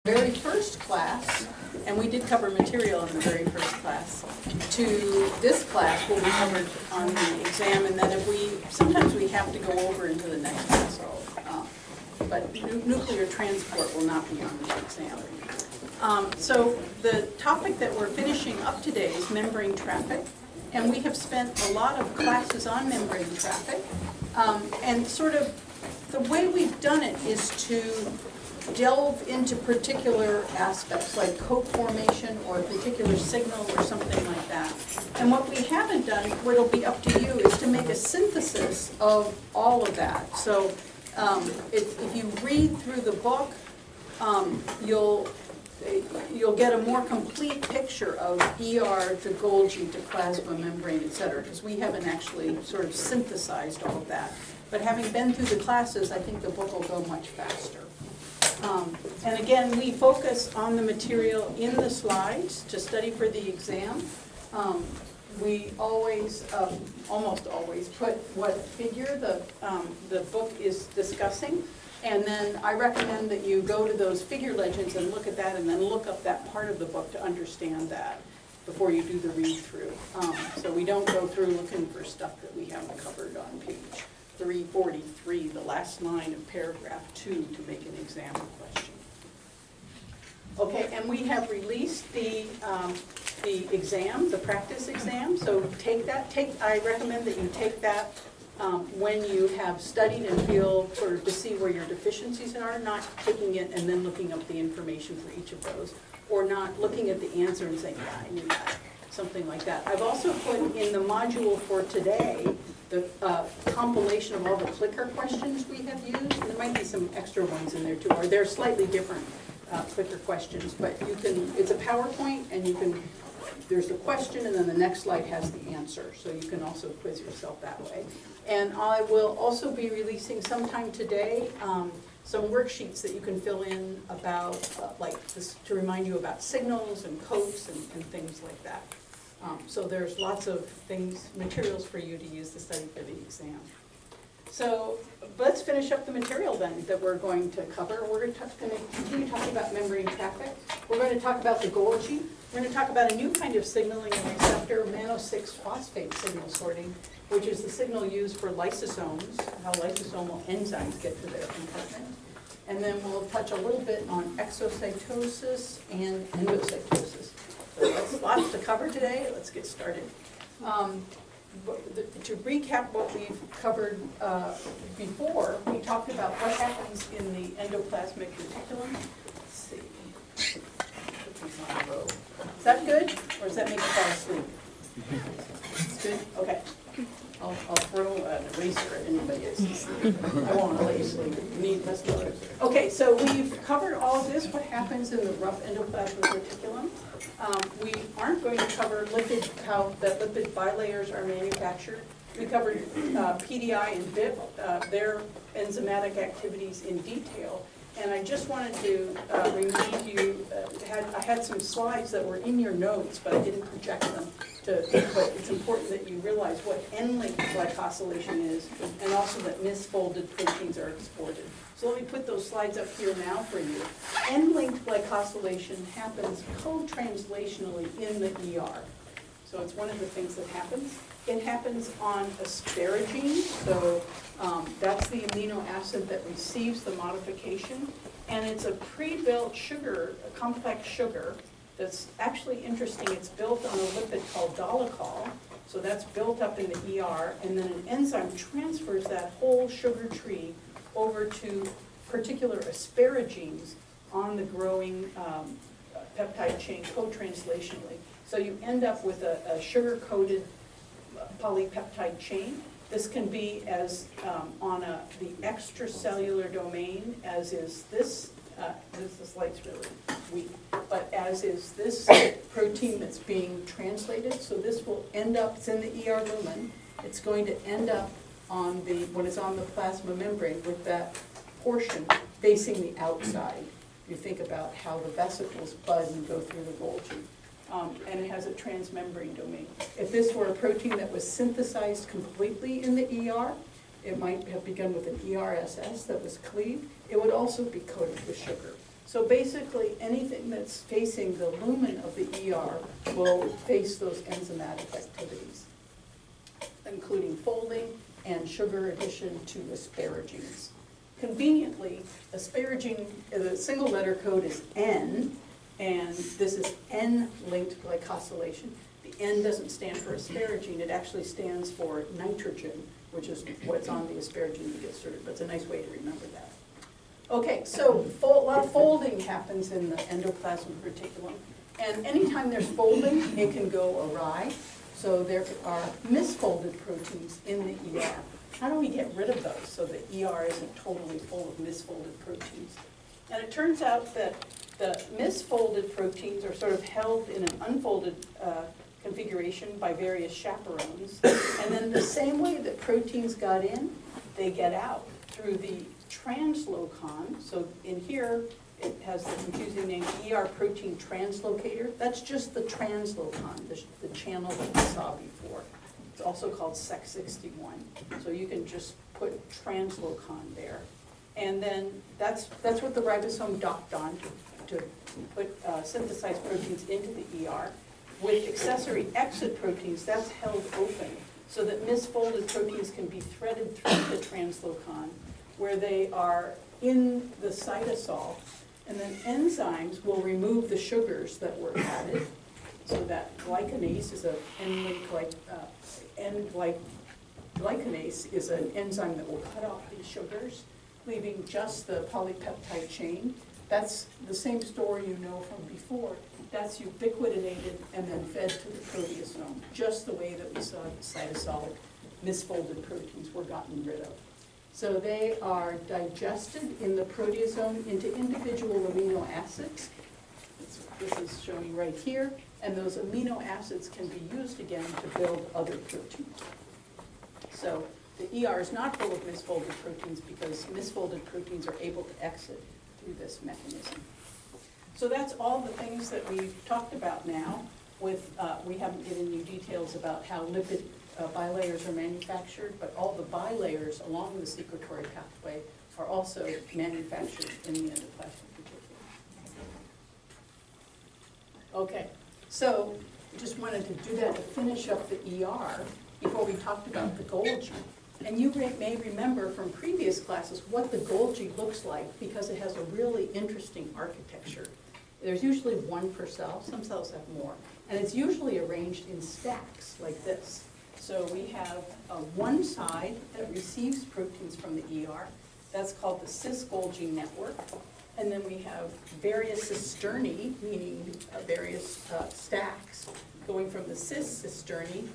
Very first class, and we did cover material in the very first class, to this class will be covered on the exam, and then sometimes we have to go over into the next class, but nuclear transport will not be on the exam. So the topic that we're finishing up today is membrane traffic, and we have spent a lot of classes on membrane traffic, and sort of the way we've done it is to delve into particular aspects like coat formation or a particular signal or something like that. And what we haven't done, what'll be up to you, is to make a synthesis of all of that. So if you read through the book, you'll get a more complete picture of ER to Golgi to plasma membrane, et cetera, because we haven't actually sort of synthesized all of that. But having been through the classes, I think the book will go much faster. And again, we focus on the material in the slides to study for the exam. We always, almost always, put what figure the book is discussing. And then I recommend that you go to those figure legends and look at that, and then look up that part of the book to understand that before you do the read-through. So we don't go through looking for stuff that we haven't covered on page 343, the last line of paragraph 2, to make an exam question. Okay, and we have released the exam, the practice exam. So take that. I recommend that you take that when you have studied and feel sort of to see where your deficiencies are, not taking it and then looking up the information for each of those, or not looking at the answer and saying, yeah, I knew that, something like that. I've also put in the module for today the compilation of all the clicker questions we have used. And there might be some extra ones in there too, or they're slightly different clicker questions, but you can, it's a PowerPoint, and you can, there's the question and then the next slide has the answer, so you can also quiz yourself that way. And I will also be releasing sometime today some worksheets that you can fill in about, like this, to remind you about signals and codes and things like that. So there's lots of things, materials for you to use to study for the exam. So let's finish up the material then that we're going to cover. We're going to continue talking about membrane traffic. We're going to talk about the Golgi. We're going to talk about a new kind of signaling and receptor, mannose-6-phosphate signal sorting, which is the signal used for lysosomes, how lysosomal enzymes get to their compartment. And then we'll touch a little bit on exocytosis and endocytosis. So that's lots to cover today. Let's get started. To recap what we've covered before, we talked about what happens in the endoplasmic reticulum. Let's see. Put these on a row. Is that good, or does that make you fall asleep? It's good? Okay. I'll throw an eraser at anybody that's asleep. I won't let you sleep. You need less water. Okay, so we've covered all of this, what happens in the rough endoplasmic reticulum. We aren't going to cover how the lipid bilayers are manufactured. We covered PDI and BIP, their enzymatic activities in detail. And I just wanted to remind you, I had some slides that were in your notes, but I didn't project them. But it's important that you realize what N-linked glycosylation is, and also that misfolded proteins are exported. So let me put those slides up here now for you. N-linked glycosylation happens co-translationally in the ER. So it's one of the things that happens. It happens on asparagine, so that's the amino acid that receives the modification. And it's a pre-built sugar, a complex sugar, that's actually interesting. It's built on a lipid called dolicol, so that's built up in the ER, and then an enzyme transfers that whole sugar tree over to particular asparagines on the growing peptide chain co-translationally. So you end up with a sugar-coated polypeptide chain. This can be as on the extracellular domain, as is this. The slide's really weak, but as is this protein that's being translated. So this will end up, it's in the ER lumen, it's going to end up on when it's on the plasma membrane with that portion facing the outside. You think about how the vesicles bud and go through the Golgi. And it has a transmembrane domain. If this were a protein that was synthesized completely in the ER, it might have begun with an ERSS that was cleaved. It would also be coated with sugar. So basically, anything that's facing the lumen of the ER will face those enzymatic activities, including folding and sugar addition to asparagines. Conveniently, asparagine, the single letter code is N, and this is N-linked glycosylation. The N doesn't stand for asparagine, it actually stands for nitrogen, which is what's on the asparaginoglycerol, but it's a nice way to remember that. Okay, so a lot of folding happens in the endoplasmic reticulum, and anytime there's folding, it can go awry. So there are misfolded proteins in the ER. How do we get rid of those so the ER isn't totally full of misfolded proteins? And it turns out that the misfolded proteins are sort of held in an unfolded configuration by various chaperones. And then the same way that proteins got in, they get out through the translocon. So in here, it has the confusing name ER protein translocator. That's just the translocon, the channel that we saw before. It's also called Sec61. So you can just put translocon there. And then that's what the ribosome docked on to put synthesized proteins into the ER. With accessory exit proteins, that's held open so that misfolded proteins can be threaded through the translocon where they are in the cytosol. And then enzymes will remove the sugars that were added. So that glycanase is glycanase is an enzyme that will cut off these sugars, leaving just the polypeptide chain. That's the same story you know from before. That's ubiquitinated and then fed to the proteasome, just the way that we saw the cytosolic misfolded proteins were gotten rid of. So they are digested in the proteasome into individual amino acids. This is showing right here. And those amino acids can be used again to build other proteins. So the ER is not full of misfolded proteins because misfolded proteins are able to exit through this mechanism. So that's all the things that we've talked about now. With we haven't given you details about how lipid bilayers are manufactured, but all the bilayers along the secretory pathway are also manufactured in the endoplasmic reticulum. Okay, so just wanted to do that to finish up the ER before we talked about the Golgi. And you may remember from previous classes what the Golgi looks like because it has a really interesting architecture. There's usually one per cell, some cells have more, and it's usually arranged in stacks like this. So we have one side that receives proteins from the ER, that's called the cis-Golgi network, and then we have various cisternae, meaning various stacks, going from the cis-cisternae,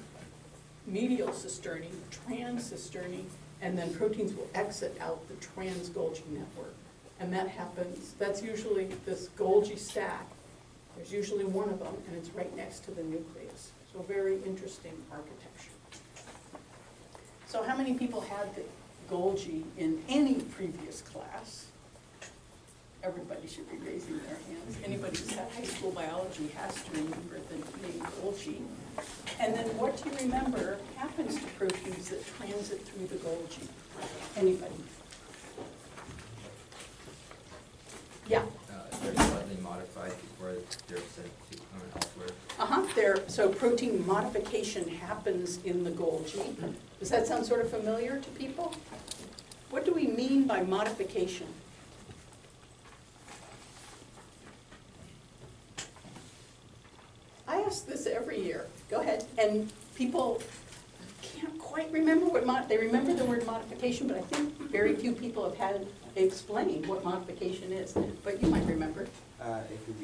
medial cisternae, trans-cisternae, and then proteins will exit out the trans-Golgi network. And that happens, that's usually this Golgi stack. There's usually one of them, and it's right next to the nucleus. So very interesting architecture. So how many people had the Golgi in any previous class? Everybody should be raising their hands. Anybody who's had high school biology has to remember the name Golgi. And then what do you remember happens to proteins that transit through the Golgi? Anybody? Yeah. They're slightly modified before they're sent to elsewhere. So protein modification happens in the Golgi. Does that sound sort of familiar to people? What do we mean by modification? I ask this every year. Go ahead. And people can't quite remember what they remember the word modification, but I think very few people have had explained what modification is. But you might remember. It could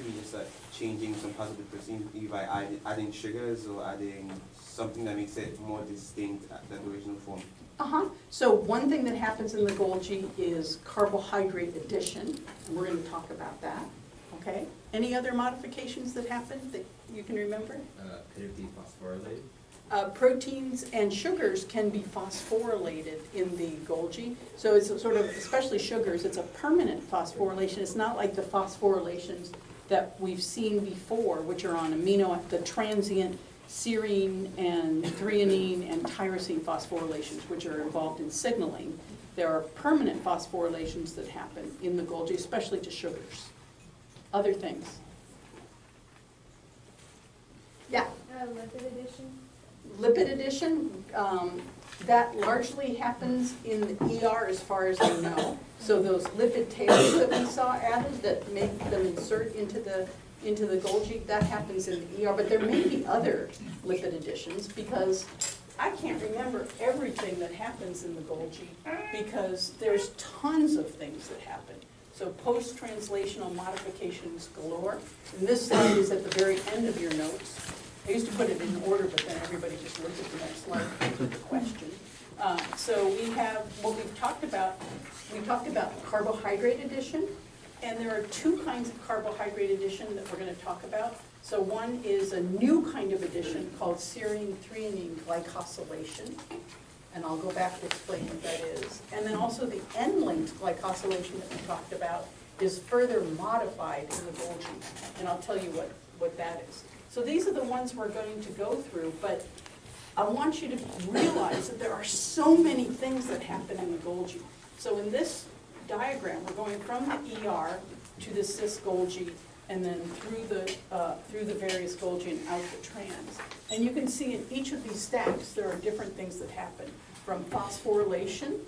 be just like changing some parts of the protein, either by adding sugars or adding something that makes it more distinct than the original form. So one thing that happens in the Golgi is carbohydrate addition, and we're going to talk about that. Okay. Any other modifications that happen that you can remember? Could it be phosphorylated? Proteins and sugars can be phosphorylated in the Golgi. So it's a sort of, especially sugars, it's a permanent phosphorylation. It's not like the phosphorylations that we've seen before, which are on the transient serine and threonine and tyrosine phosphorylations, which are involved in signaling. There are permanent phosphorylations that happen in the Golgi, especially to sugars. Other things? Yeah? Lipid addition? Lipid addition, that largely happens in the ER as far as I know. So those lipid tails that we saw added that make them insert into the Golgi, that happens in the ER. But there may be other lipid additions because I can't remember everything that happens in the Golgi because there's tons of things that happen. So post-translational modifications galore. And this slide is at the very end of your notes. I used to put it in order, but then everybody just looked at the next slide and answered the question. So we have what we've talked about. We talked about carbohydrate addition, and there are two kinds of carbohydrate addition that we're going to talk about. So one is a new kind of addition called serine-threonine glycosylation, and I'll go back to explain what that is. And then also the N-linked glycosylation that we talked about is further modified in the Golgi, and I'll tell you what that is. So these are the ones we're going to go through, but I want you to realize that there are so many things that happen in the Golgi. So in this diagram, we're going from the ER to the cis Golgi, and then through the various Golgi and out the trans. And you can see in each of these stacks, there are different things that happen, from phosphorylation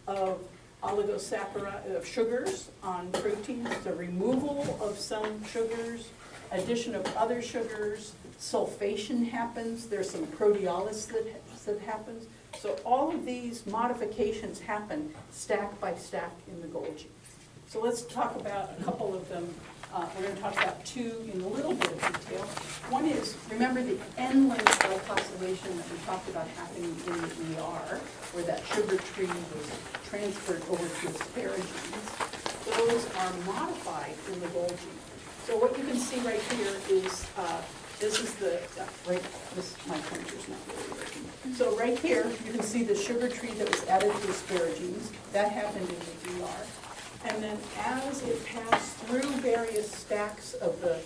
of oligosaccharide of sugars on proteins, the removal of some sugars, addition of other sugars, sulfation happens, there's some proteolysis that happens. So all of these modifications happen stack by stack in the Golgi. So let's talk about a couple of them. We're going to talk about two in a little bit of detail. One is, remember the N-linked glycosylation that we talked about happening in the ER, where that sugar tree was transferred over to asparagines. Those are modified in the Golgi. So what you can see right here is, this is the, my pointer's not really working. So right here, you can see the sugar tree that was added to asparagines. That happened in the ER. And then as it passed through various stacks of the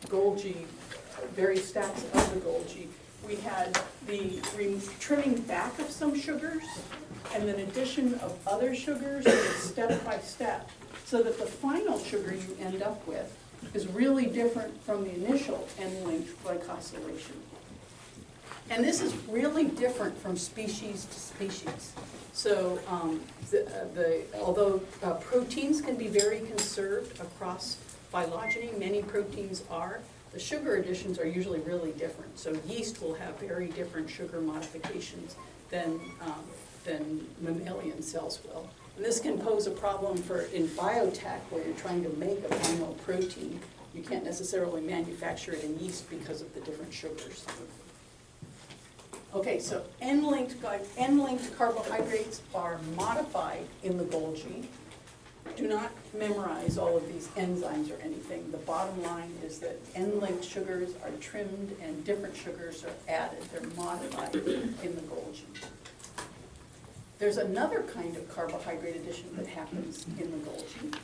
Golgi, various stacks of the Golgi, we had the trimming back of some sugars and then addition of other sugars step by step, so that the final sugar you end up with is really different from the initial N-linked glycosylation. And this is really different from species to species. So although proteins can be very conserved across phylogeny, many proteins are, the sugar additions are usually really different. So yeast will have very different sugar modifications than mammalian cells will. And this can pose a problem in biotech, where you're trying to make a final protein. You can't necessarily manufacture it in yeast because of the different sugars. Okay, so N-linked carbohydrates are modified in the Golgi. Do not memorize all of these enzymes or anything. The bottom line is that N-linked sugars are trimmed and different sugars are added. They're modified in the Golgi. There's another kind of carbohydrate addition that happens in the Golgi,